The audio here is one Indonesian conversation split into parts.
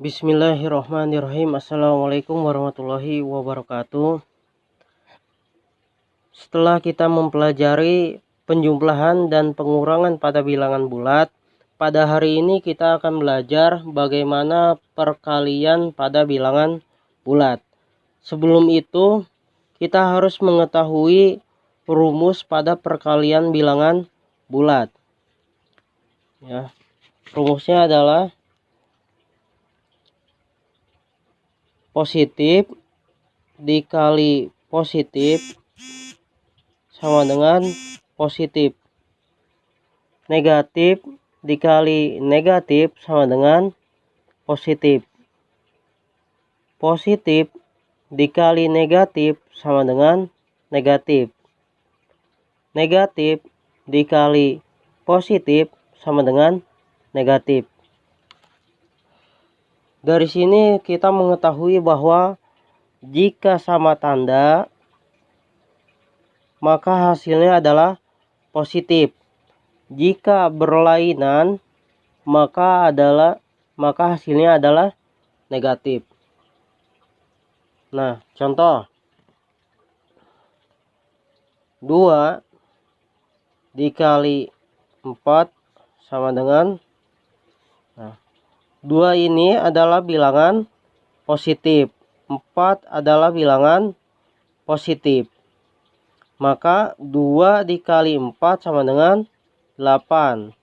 Bismillahirrahmanirrahim. Assalamualaikum warahmatullahi wabarakatuh. Setelah kita mempelajari penjumlahan dan pengurangan pada bilangan bulat, pada hari ini kita akan belajar bagaimana perkalian pada bilangan bulat. Sebelum itu, kita harus mengetahui rumus pada perkalian bilangan bulat. Ya, rumusnya adalah positif dikali positif sama dengan positif. Negatif dikali negatif sama dengan positif. Positif dikali negatif sama dengan negatif. Negatif dikali positif sama dengan negatif. Dari sini kita mengetahui bahwa jika sama tanda, maka hasilnya adalah positif. Jika berlainan, maka hasilnya adalah negatif. Nah, contoh 2 dikali 4 sama dengan 2 ini adalah bilangan positif, 4 adalah bilangan positif. Maka 2 dikali 4 sama dengan 8.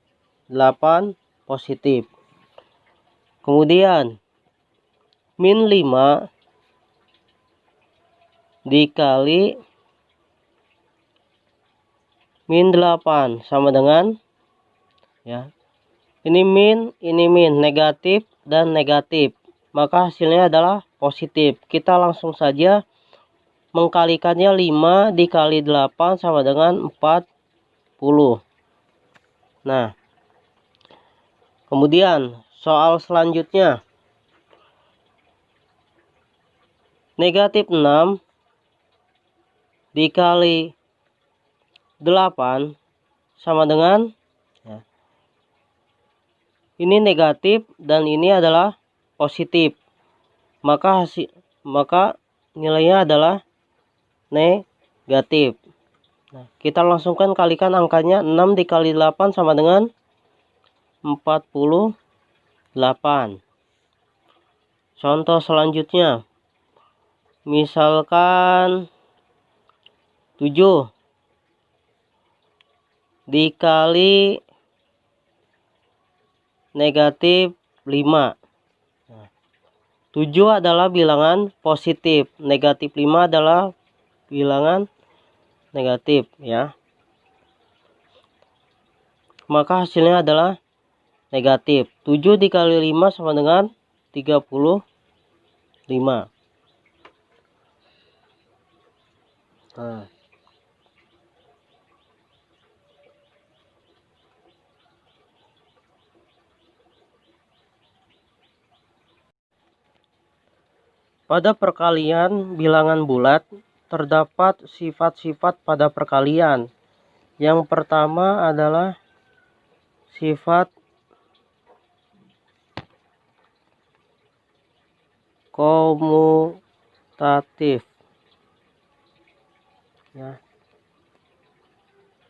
8 positif. Kemudian min 5 dikali min 8 sama dengan, ya, ini min, negatif dan negatif. Maka hasilnya adalah positif. Kita langsung saja mengkalikannya. 5 dikali 8 sama dengan 40. Nah, kemudian soal selanjutnya. Negatif 6 dikali 8 sama dengan, ini negatif dan ini adalah positif. Maka nilainya adalah negatif. Nah, kita langsungkan kalikan angkanya. 6 dikali 8 sama dengan 48. Contoh selanjutnya. Misalkan 7 dikali negatif 5. 7 adalah bilangan positif, negatif 5 adalah bilangan negatif, ya. Maka hasilnya adalah negatif. 7 dikali 5 sama dengan 35. Nah, pada perkalian bilangan bulat terdapat sifat-sifat pada perkalian. Yang pertama adalah sifat komutatif. Ya.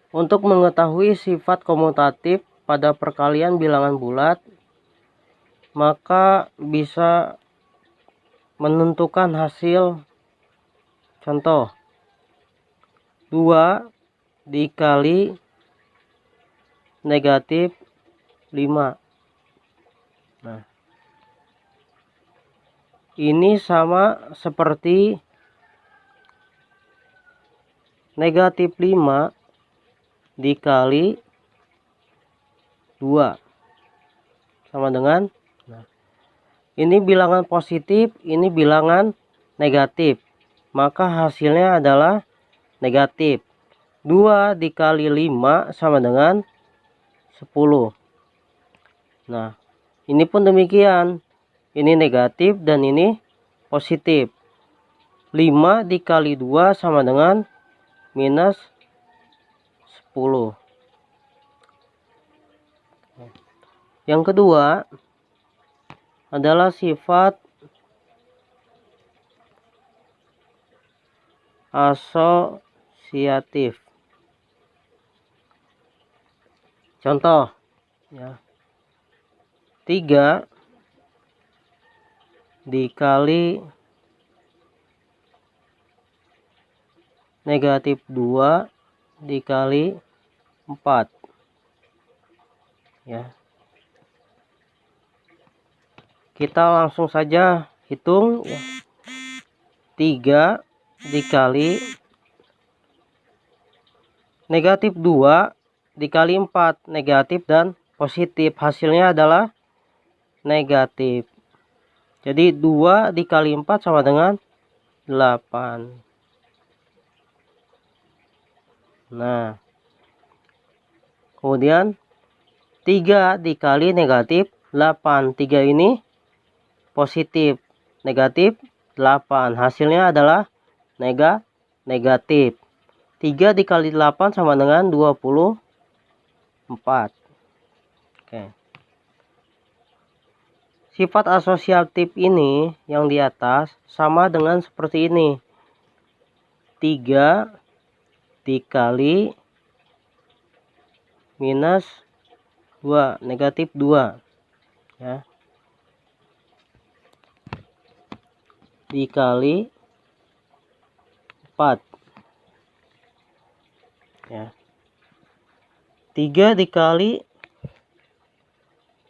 Untuk mengetahui sifat komutatif pada perkalian bilangan bulat, maka bisa menentukan hasil. Contoh 2 dikali negatif 5. Nah, ini sama seperti negatif 5 dikali 2 sama dengan, ini bilangan positif, ini bilangan negatif. Maka hasilnya adalah negatif. 2 dikali 5 sama dengan 10. Nah, ini pun demikian. Ini negatif dan ini positif. 5 dikali 2 sama dengan minus 10. Yang kedua, adalah sifat asosiatif. Contoh ya, 3 dikali negatif 2 dikali 4 ya. Kita langsung saja hitung ya. 3 dikali negatif 2 dikali 4, negatif dan positif, hasilnya adalah negatif. Jadi 2 dikali 4 sama dengan 8. Nah, kemudian 3 dikali negatif 8. 3 ini positif, negatif 8. Hasilnya adalah negatif. 3 dikali 8 sama dengan 24. Oke. Sifat asosiatif ini yang di atas sama dengan seperti ini. 3 dikali minus 2, negatif 2 ya, dikali 4 ya. 3 dikali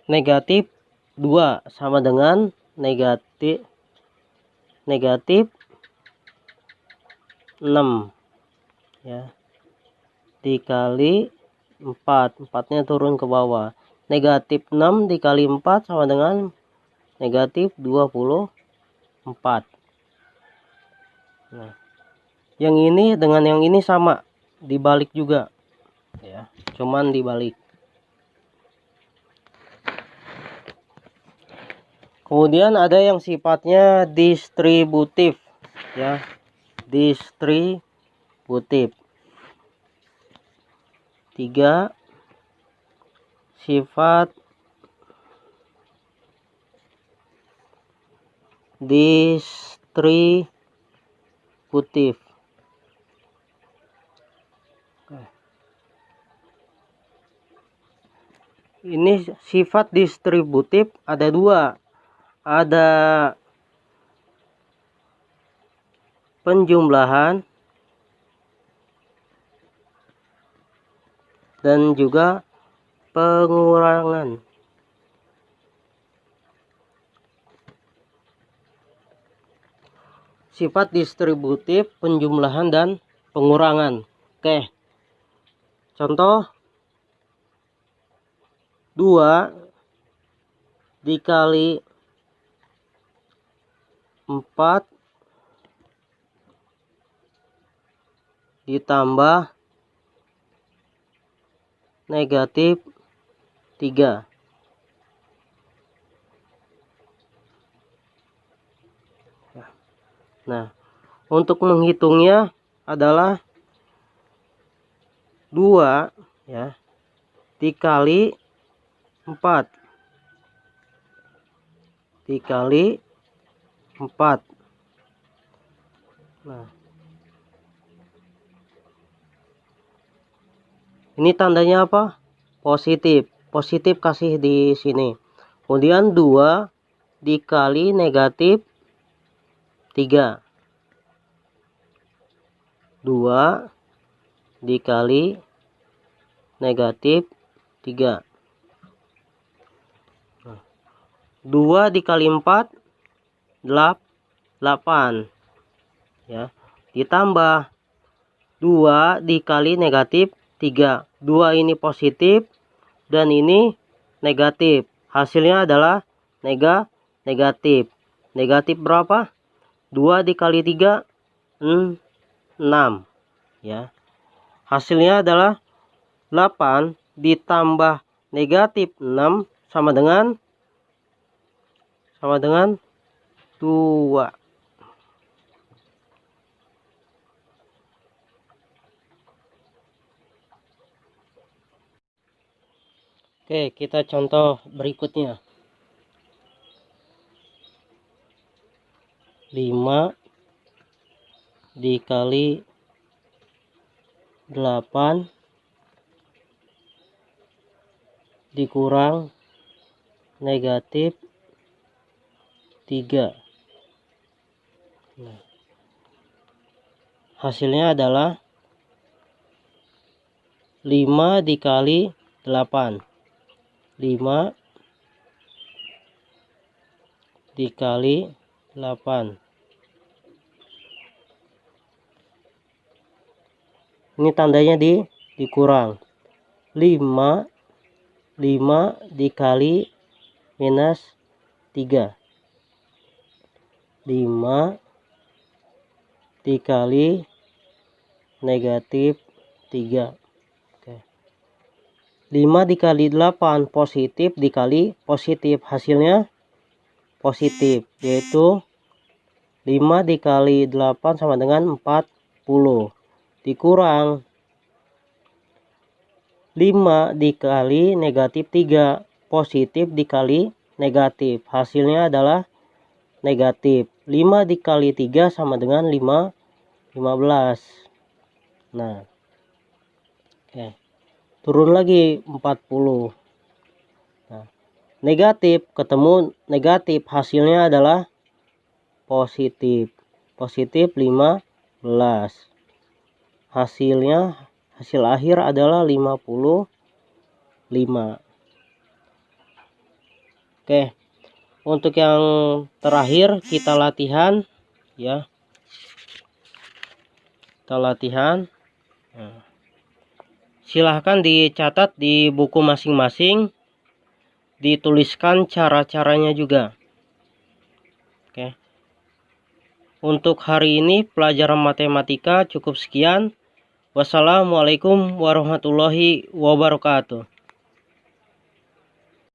negatif 2 sama dengan negatif 6 ya, dikali 4, 4-nya turun ke bawah. Negatif 6 dikali 4 sama dengan negatif 24. Nah, yang ini dengan yang ini sama, dibalik juga ya, cuman dibalik. Kemudian ada yang sifatnya distributif ya, distributif. 3 sifat distributif. Ini sifat distributif ada 2. Ada penjumlahan dan juga pengurangan. Sifat distributif, penjumlahan dan pengurangan. Oke. Contoh 2 dikali 4 ditambah negatif 3. Nah, untuk menghitungnya adalah 2 ya dikali 4 dikali 4. Nah, ini tandanya apa? Positif. Positif kasih di sini. Kemudian 2 dikali negatif 3. 2 dikali negatif 3. 2 dikali 4 8 ya, ditambah 2 dikali negatif 3. 2 ini positif dan ini negatif, hasilnya adalah negatif. Negatif berapa? 2 dikali 3 6 ya, hasilnya adalah 8 ditambah negatif 6 sama dengan 2. Oke, kita contoh berikutnya. 5 dikali 8 dikurang negatif 3. Nah, hasilnya adalah 5 dikali 8. 5 dikali 8. Ini tandanya dikurang. 5 dikali minus 3. 5 dikali negatif 3. Oke. 5 dikali 8 positif dikali positif, hasilnya positif, yaitu 5 dikali 8 sama dengan 40 dikurang 5 dikali negatif 3 positif dikali negatif, hasilnya adalah negatif. 5 dikali 3 sama dengan 15. Nah, oke. Turun lagi 40. Nah, negatif ketemu negatif, hasilnya adalah positif. Positif 15. Hasil akhir adalah 55. Oke. Untuk yang terakhir kita latihan ya. Kita latihan. Nah, silahkan dicatat di buku masing-masing, dituliskan cara-caranya juga. Oke. Untuk hari ini pelajaran matematika cukup sekian. Wassalamualaikum warahmatullahi wabarakatuh.